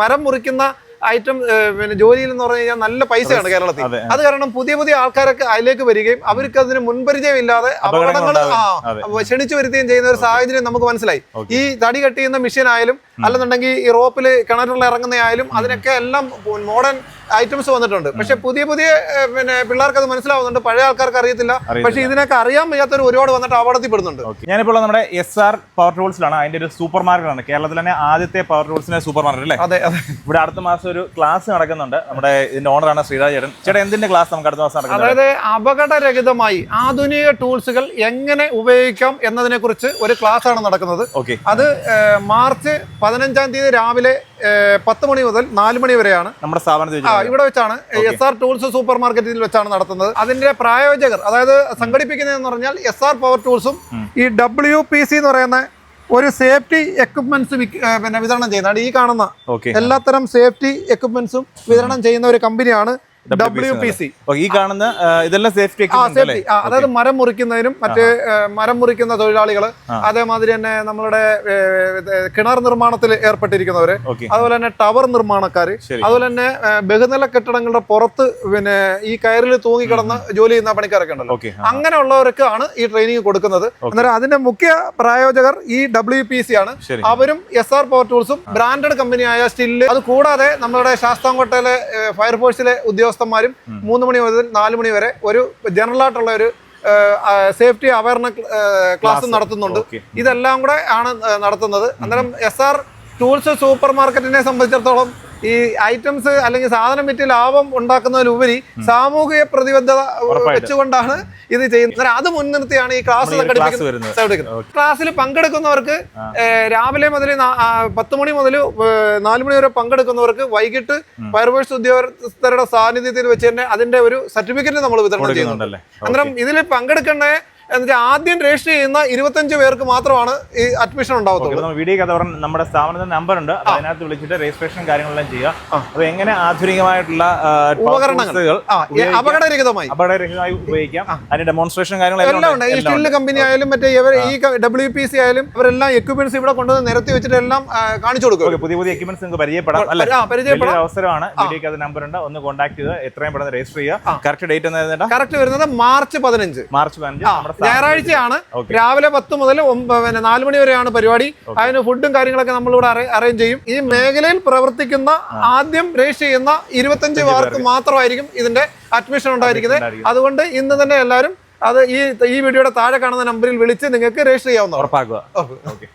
മരം മുറിക്കുന്ന ഐറ്റം പിന്നെ ജോലിയിൽ എന്ന് പറഞ്ഞു കഴിഞ്ഞാൽ നല്ല പൈസയാണ് കേരളത്തിൽ. അത് കാരണം പുതിയ പുതിയ ആൾക്കാരൊക്കെ അതിലേക്ക് വരികയും അവർക്ക് അതിന് മുൻപരിചയം ഇല്ലാതെ അപകടങ്ങൾ ക്ഷണിച്ചു വരുത്തുകയും ചെയ്യുന്ന ഒരു സാഹചര്യം നമുക്ക് മനസ്സിലായി. ഈ തടി കട്ട് ചെയ്യുന്ന മെഷീൻ ആയാലും അല്ലെന്നുണ്ടെങ്കിൽ ഈ റോപ്പിൽ കിണറിൽ ഇറങ്ങുന്ന ആയാലും അതിനൊക്കെ എല്ലാം മോഡേൺ ഐറ്റംസ് വന്നിട്ടുണ്ട്. പക്ഷെ പുതിയ പുതിയ പിന്നെ പിള്ളേർക്ക് അത് മനസ്സിലാവുന്നുണ്ട്, പഴയ ആൾക്കാർക്ക് അറിയത്തില്ല. പക്ഷെ ഇതിനൊക്കെ അറിയാൻ വയ്യാത്തവർ ഒരുപാട് വന്നിട്ട് അപകടത്തിൽപ്പെടുന്നുണ്ട്. ഞാനിപ്പോൾ നമ്മുടെ SR പവർ ടൂൾസിലാണ്. അതിന്റെ ഒരു സൂപ്പർ മാർക്കറ്റാണ്, കേരളത്തിൽ തന്നെ ആദ്യത്തെ പവർ ടൂൾസിന്റെ സൂപ്പർ മാർക്കറ്റ് അല്ലേ? അതെ അതെ. ഇവിടെ അടുത്ത മാസം ഒരു ക്ലാസ് നടക്കുന്നുണ്ട്. നമ്മുടെ ഇതിന്റെ ഓണറാണ് ശ്രീരാജ് ചേട്ടൻ. ചേട്ടൻ എന്തിന്റെ ക്ലാസ് നമുക്ക് അടുത്ത മാസം നടക്കുന്നത്? അതായത് അപകടരഹിതമായി ആധുനിക ടൂൾസുകൾ എങ്ങനെ ഉപയോഗിക്കാം എന്നതിനെ കുറിച്ച് ഒരു ക്ലാസ് ആണ് നടക്കുന്നത്. അത് മാർച്ച് 15-ാം തീയതി രാവിലെ 10 മണി മുതൽ 4 മണി വരെയാണ് നമ്മുടെ സ്ഥാപനത്തിൽ ഇവിടെ വെച്ചാണ് SR ടൂൾസ് സൂപ്പർ മാർക്കറ്റിൽ വെച്ചാണ് നടത്തുന്നത്. അതിന്റെ പ്രായോജകർ അതായത് സംഘടിപ്പിക്കുന്നതെന്ന് പറഞ്ഞാൽ SR പവർ ടൂൾസും ഈ WPC എന്ന് പറയുന്ന ഒരു സേഫ്റ്റി എക്യുപ്മെന്റ്സ് പിന്നെ വിതരണം ചെയ്യുന്നതാണ്. ഈ കാണുന്ന എല്ലാത്തരം സേഫ്റ്റി എക്യുപ്മെന്റ്സും വിതരണം ചെയ്യുന്ന ഒരു കമ്പനിയാണ് WPC. ഈ കാണുന്ന ഇതെല്ലാം സേഫ്റ്റി, അതായത് മരം മുറിക്കുന്നതിനും മറ്റ് മരം മുറിക്കുന്ന തൊഴിലാളികള്, അതേമാതിരി തന്നെ നമ്മളുടെ കിണർ നിർമ്മാണത്തിൽ ഏർപ്പെട്ടിരിക്കുന്നവര്, അതുപോലെ തന്നെ ടവർ നിർമ്മാണക്കാര്, അതുപോലെ തന്നെ ബഹുനില കെട്ടിടങ്ങളുടെ പുറത്ത് പിന്നെ ഈ കയറിൽ തൂങ്ങിക്കിടന്ന് ജോലി ചെയ്യുന്ന പണിക്കാരൊക്കെ ഉണ്ടല്ലോ, അങ്ങനെയുള്ളവർക്കാണ് ഈ ട്രെയിനിങ് കൊടുക്കുന്നത്. അന്നേരം അതിന്റെ മുഖ്യ പ്രായോജകർ ഈ WPC ആണ്. അവരും SR പവർ ടൂൾസും ബ്രാൻഡഡ് കമ്പനിയായ സ്റ്റില്ല്, അത് കൂടാതെ നമ്മുടെ ശാസ്താംകോട്ടയിലെ ഫയർഫോഴ്സിലെ ഉദ്യോഗസ്ഥന്മാരും 3 മണി മുതൽ 4 മണി വരെ ഒരു ജനറൽ ആയിട്ടുള്ള ഒരു സേഫ്റ്റി അവയർനെസ് ക്ലാസ് നടത്തുന്നുണ്ട്. ഇതെല്ലാം കൂടെ ആണ് നടത്തുന്നത്. അന്നേരം SR ടൂൾസ് സൂപ്പർ മാർക്കറ്റിനെ സംബന്ധിച്ചിടത്തോളം ഈ ഐറ്റംസ് അല്ലെങ്കിൽ സാധനം വിറ്റ് ലാഭം ഉണ്ടാക്കുന്നതിലുപരി സാമൂഹിക പ്രതിബദ്ധത വെച്ചുകൊണ്ടാണ് ഇത് ചെയ്യുന്നത്. അത് മുൻനിർത്തിയാണ് ഈ ക്ലാസ് സംഘടിപ്പിക്കുന്നത്. ക്ലാസ്സിൽ പങ്കെടുക്കുന്നവർക്ക് രാവിലെ മുതൽ 10 മണി മുതൽ 4 മണി വരെ പങ്കെടുക്കുന്നവർക്ക് വൈകിട്ട് ഫയർഫോഴ്സ് ഉദ്യോഗസ്ഥരുടെ സാന്നിധ്യത്തിൽ വെച്ച് തന്നെ അതിന്റെ ഒരു സർട്ടിഫിക്കറ്റ് നമ്മൾ വിതരണം ചെയ്യുന്നുണ്ട്. അന്നേരം ഇതിൽ പങ്കെടുക്കേണ്ട എന്നുവെച്ചാൽ ആദ്യം രജിസ്റ്റർ ചെയ്യുന്ന 25 പേർക്ക് മാത്രമാണ് ഈ അഡ്മിഷൻ ഉണ്ടാവത്തുള്ളൂ. വീഡിയോ നമ്മുടെ സ്ഥാപനത്തിന്റെ നമ്പർ ഉണ്ട്, അതിനകത്ത് വിളിച്ചിട്ട് രജിസ്ട്രേഷൻ കാര്യങ്ങളെല്ലാം ചെയ്യുക. അപ്പൊ എങ്ങനെ ആധുനികമായിട്ടുള്ള ഉപകരണങ്ങൾ അപകടരഹിതമായി ഉപയോഗിക്കാം, അതിന്റെ ഡെമോൺസ്ട്രേഷൻ കാര്യങ്ങളെല്ലാം ഉണ്ട്. ഈ സ്റ്റിൽ കമ്പനി ആയാലും മറ്റേ ഈ WPC ആയാലും അവരെല്ലാം എക്യുപ്മെന്റ്സ് ഇവിടെ കൊണ്ടുവന്ന് നിരത്തി വെച്ചിട്ട് എല്ലാം കാണിച്ചു കൊടുക്കും. പുതിയ പുതിയ എക്യുപ്മെന്റ്സ് നിങ്ങൾക്ക് പരിചയപ്പെടാം. അവസരമാണ്. വീഡിയോക്ക് നമ്പർ ഉണ്ട്, ഒന്ന് കോൺടാക്ട് ചെയ്ത് എത്രയും പെട്ടെന്ന് രജിസ്റ്റർ ചെയ്യുക. കറക്റ്റ് ഡേറ്റ് കറക്റ്റ് വരുന്നത് മാർച്ച് 15 ഞായറാഴ്ചയാണ്. രാവിലെ 10 മുതൽ 4 മണി വരെയാണ് പരിപാടി. അതിന് ഫുഡും കാര്യങ്ങളൊക്കെ നമ്മളിവിടെ അറേഞ്ച് ചെയ്യും. ഈ മേഖലയിൽ പ്രവർത്തിക്കുന്ന ആദ്യം രജിസ്റ്റർ ചെയ്യുന്ന 25 പേർക്ക് മാത്രമായിരിക്കും ഇതിന്റെ അഡ്മിഷൻ ഉണ്ടായിരിക്കുന്നത്. അതുകൊണ്ട് ഇന്ന് തന്നെ എല്ലാവരും അത് ഈ വീഡിയോയുടെ താഴെ കാണുന്ന നമ്പറിൽ വിളിച്ച് നിങ്ങൾക്ക് രജിസ്റ്റർ ചെയ്യാവുന്ന ഉറപ്പാക്കുക.